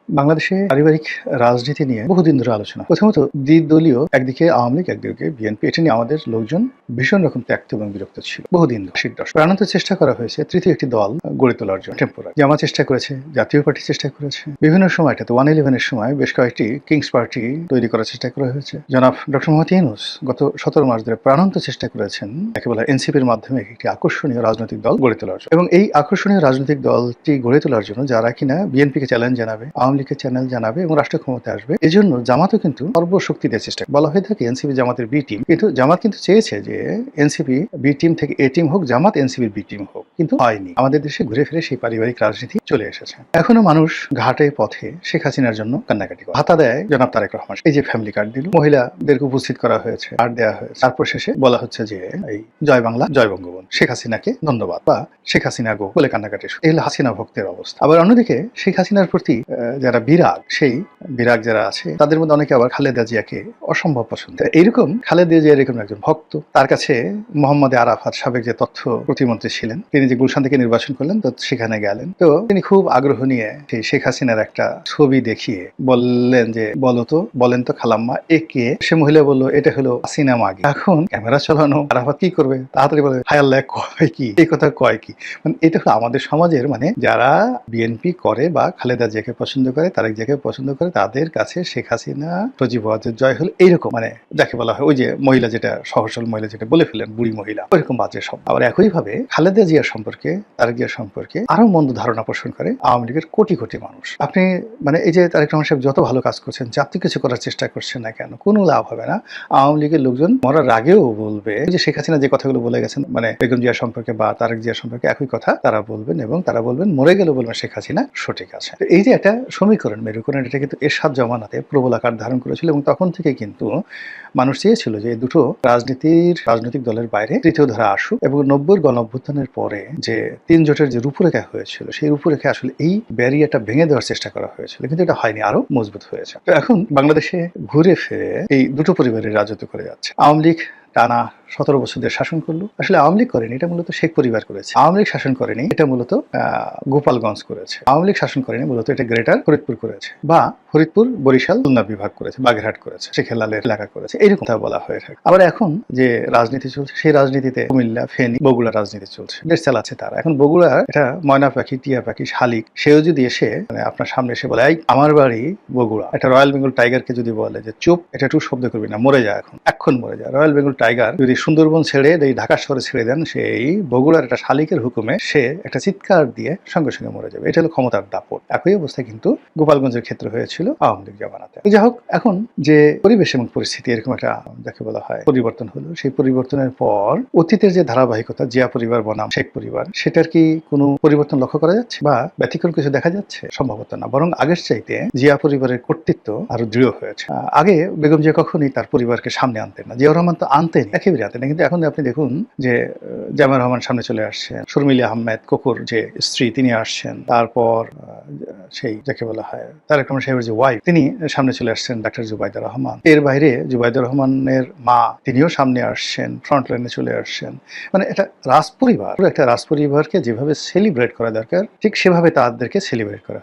বাংলাদেশে পারিবারিক রাজনীতি নিয়ে বহুদিন ধরে আলোচনা। প্রথমত দ্বিদলীয়, একদিকে আওয়ামী লীগ, একদিকে বিএনপি। এটা নিয়ে আমাদের লোকজন ভীষণ রকম ত্যক্ত এবং বিরক্ত ছিল বহুদিন ধরে। ৮০ দশক প্রাণান্ত চেষ্টা করা হয়েছে তৃতীয় একটি দল গড়ে তোলার জন্য। টেম্পোরারি জামাত চেষ্টা করেছে, জাতীয় পার্টি চেষ্টা করেছে, বিভিন্ন সময়টাতে 111-এর সময় বেশ কয়েকটি কিংস পার্টি তৈরি করার চেষ্টা করা হয়েছে। জনাব ডক্টর মোহাম্মদ ইউনূস গত ১৭ মাস ধরে প্রাণান্ত চেষ্টা করেছেন একে বলা এনসিপির মাধ্যমে একটি আকর্ষণীয় রাজনৈতিক দল গড়ে তোলার জন্য। এবং এই আকর্ষণীয় রাজনৈতিক দলটি গড়ে তোলার জন্য যারা কিনা বিএনপিকে চ্যালেঞ্জ জানাবে, আওয়ামী লীগকে চ্যালেঞ্জ জানাবে এবং রাষ্ট্র ক্ষমতায় আসবে, এজন্য জামাতও কিন্তু সর্বশক্তি দিয়ে চেষ্টা বলা হয়ে থাকে এনসিপি জামাতের বি টিম। কিন্তু জামাত কিন্তু চেয়েছে যে এনসিপি বি টিম থেকে এ টিম হোক, জামাত এনসিপির বি টিম হোক, কিন্তু হয়নি। আমাদের দেশে ঘুরে ফিরে সেই পারিবারিক রাজনীতি চলে এসেছে। এখনো মানুষ ঘাটে পথে শেখ হাসিনার জন্য কান্নাকাটি করে। ভাতা দেয় জনাব তারেক রহমান, এই যে ফ্যামিলি কার্ড দিল, মহিলাদেরকে উপস্থিত করা হয়েছে, কার্ড দেওয়া হয়েছে, তারপর শেষে বলা হচ্ছে যে এই জয় বাংলা, জয় বঙ্গবন্ধু, শেখ হাসিনাকে ধন্যবাদ বা শেখ হাসিনা গো বলে কান্নাকাটি। এই হলো হাসিনা ভক্তের অবস্থা। আবার অন্যদিকে শেখ হাসিনার প্রতি যারা বিরাগ, সেই বিরাগ যারা আছে তাদের মধ্যে অনেকে আবার খালেদা জিয়াকে অসম্ভব পছন্দ। এইরকম খালেদা জিয়ার এরকম একজন ভক্ত, তার কাছে মোহাম্মদ আরাফাত সাবেক যে তথ্য প্রতিমন্ত্রী ছিলেন, তিনি যে গুলশান থেকে নির্বাচন করলেন, তো সেখানে গেলেন। তো তিনি খুব আগ্রহ নিয়ে সেই শেখ হাসিনার একটা ছবি দেখিয়ে বললেন যে বলেন তো খালাম্মা একে। সে মহিলা বলল এটা হলো হাসিনা মাগি। এখন ক্যামেরা চালানো, আরাফাত কি করবে, তাড়াতাড়ি বলে হায় আল্লাহ কয় কি, এই কথা কয় কি। মানে এটা হলো আমাদের সমাজের, মানে যারা বিএনপি করে বা খালেদা জিয়াকে পছন্দ করে, তারেক জিয়াকে পছন্দ করে, তাদের কাছে শেখ হাসিনা সজীব ওয়াজেদ জয় হলো এইরকম, মানে যাকে বলা হয় ওই যে মহিলা যেটা সহসল মহিলা যেটা বলে ফেলেন বুড়ি মহিলা, ওইরকম বাজে সব। আবার একইভাবে খালেদা জিয়ার সম্পর্কে, তারেক জিয়ার সম্পর্কে আরো মন্দ ধারণা পোষণ করে আওয়ামী লীগের কোটি কোটি মানুষ। আপনি মানে এই যে তারেক রহমান সাহেব যত ভালো কাজ করছেন, যত কিছু করার চেষ্টা করছেন না কেন, কোনো লাভ হবে না। আওয়ামী লীগের লোকজন মরার আগেও বলবে যে শেখ হাসিনা যে কথাগুলো বলে গেছেন, মানে বেগম জিয়া সম্পর্কে বা তারেক জিয়া সম্পর্কে একই কথা তারা বলবেন, এবং তারা বলবেন মরে গেলেও বলবেন শেখ হাসিনা সঠিক আছে। এই যে একটা সমীকরণ, মেরুকরণ, এটা কিন্তু এরশাদ জমানাতে প্রবল আকার ধারণ করেছিল, এবং তখন থেকে কিন্তু মানুষ চেয়েছিল যে এই দুটো রাজনৈতিক দলের বাইরে তৃতীয় ধারা আসুক, এবং ৯০-র গণঅভ্যুত্থানের পরে যে ৩ জোটের যে রূপরেখা হয়েছিল, সেই রূপরেখা আসলে এই ব্যারিয়ারটা ভেঙে দেওয়ার চেষ্টা করা হয়েছিল, কিন্তু এটা হয়নি, আরো মজবুত হয়েছে। তো এখন বাংলাদেশে ঘুরে ফিরে এই দুটো পরিবারের রাজত্ব করে যাচ্ছে। আওয়ামী লীগ টানা ১৭ বছর ধরে শাসন করলো। আসলে আওয়ামী লীগ করেনি, এটা মূলত শেখ পরিবার করেছে। আওয়ামী লীগ শাসন করেনি, এটা মূলত গোপালগঞ্জ করেছে। আওয়ামী লীগ শাসন করেনি, মূলত এটা গ্রেটার ফরিদপুর করেছে, বা ফরিদপুর, বরিশাল, খুলনা বিভাগ করেছে, বাগেরহাট করেছে, শেখ হেলালের এলাকা করেছে, এরকম কথা বলা হয়ে থাকে। আবার এখন যে রাজনীতি চলছে, সেই রাজনীতিতে কুমিল্লা, ফেনী, বগুড়া রাজনীতি চলছে, দেশ চালাচ্ছে তারা। এখন বগুড়ার এটা ময়না পাখি, টিয়া পাখি, শালিক, সেও যদি এসে মানে আপনার সামনে এসে বলে এই আমার বাড়ি বগুড়া, একটা রয়্যাল বেঙ্গল টাইগারকে যদি বলে যে চুপ, এটা একটু শব্দ করবি না, মরে যায়, এখন মরে যায়। রয়্যাল বেঙ্গল টাইগার যদি সুন্দরবন ছেড়ে এই ঢাকা শহরে ছেড়ে দেন, সেই বগুড়ার একটা শালিকের হুকুমে সে একটা চিৎকার দিয়ে সঙ্গে সঙ্গে মরে যাবে। এটা হলো ক্ষমতার দাপট। একই অবস্থা কিন্তু গোপালগঞ্জের ক্ষেত্রে হয়েছিল আওয়ামী লীগ জামানাতে। যাই হোক, এখন যে পরিবেশ এবং পরিস্থিতি এরকম একটা যাকে বলা হয় পরিবর্তন হলো, সেই পরিবর্তনের পর অতীতের যে ধারাবাহিকতা, জিয়া পরিবার বনাম শেখ পরিবার, সেটার কি কোনো পরিবর্তন লক্ষ্য করা যাচ্ছে বা ব্যতিক্রম কিছু দেখা যাচ্ছে? সম্ভবত না, বরং আগের চাইতে জিয়া পরিবারের কর্তৃত্ব আরো দৃঢ় হয়েছে। আগে বেগম জিয়া কখনোই তার পরিবারকে সামনে আনতেন না, জিয়াউর রহমান তো আনতেন, একেবারে আনতেন না, কিন্তু এখন আপনি দেখুন যে জামাল রহমান সামনে চলে আসছেন, শর্মিলা আহমেদ কোকর যে স্ত্রী তিনি আসছেন, তারপর সেই যাকে বলা হয় তারেক রহমান সাহেবের যে ওয়াইফ, তিনি সামনে চলে আসছেন, ডাক্তার জুবাইদা রহমান। এর বাইরে জুবাইদা রহমানের মা, তিনিও সামনে আসছেন, ফ্রন্ট লাইনে চলে আসছেন। মানে এটা রাজপরিবার, একটা রাজপরিবারকে যেভাবে সেলিব্রেট করা দরকার, ঠিক সেভাবে তাদেরকে সেলিব্রেট করা